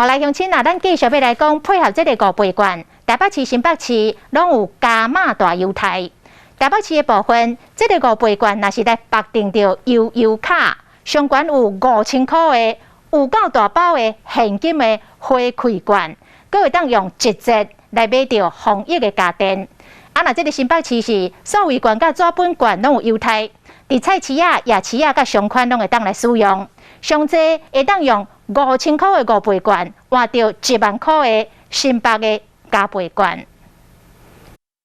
来乡亲啊，咱继续要来讲配合这个五倍券，台北市、新北市拢有加码大优待。台北市的部分，这个五倍券若是来绑定着悠卡，上悬有5000块的有够大包的现金的花卉券，佮会当用1折来买到防疫的家电。若这个新北市是数位券甲纸本券拢有优待，伫菜市啊、夜市啊甲商圈拢会当来使用，上济会当用5000块的五倍券换到1万块的新北的加倍券。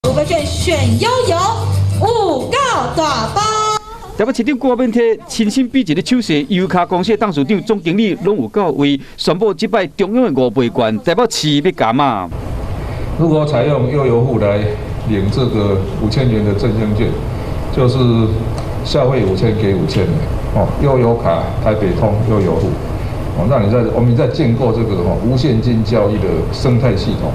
5倍券选悠游，有够大包。台北市长郭文摕亲身比一个手势，优卡公司董事长、总经理拢有到位，宣布这摆中央的五倍券，台北市要加码。如果采用悠游户来领这个5000元的振兴券，就是消费5000给5000的哦。悠游卡、台北通、悠游户。哦，那我们在建构这个无现金交易的生态系统。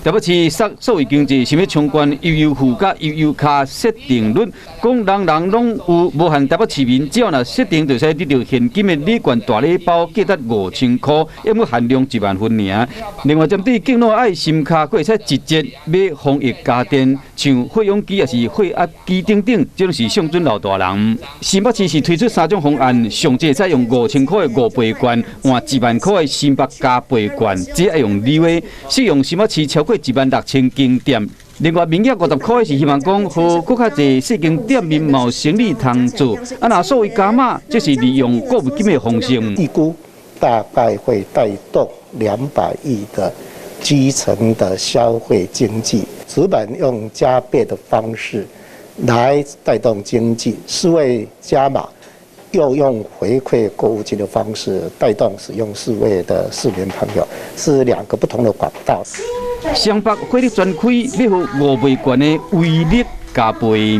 台北市数位经济想要冲关悠游户甲悠游卡设定率，讲人拢有，无限台北市民只要若设定，就使得到现金的礼券大礼包，价值5000块，要么限量1万份尔。另外，针对境内爱SIM卡，佫会使1折买防疫家电，像血氧机也是血压机等等，这拢是上准老大人。新北市是推出3种方案，上济采用5000块的五倍券换1万块的新北加倍券，只要用2位，适用新北市超过16000间店。另外，名额50块是希望讲，和更较侪细间店面嘛有生意通做。若所谓加码，即是利用购物金的方式。预估大概会带动200亿的基层的消费经济，资本用加倍的方式来带动经济，是为加码。又用回馈购物金的方式带动使用数位的市民朋友，是2个不同的管道。双北火力全开，要予5倍券的威力加倍。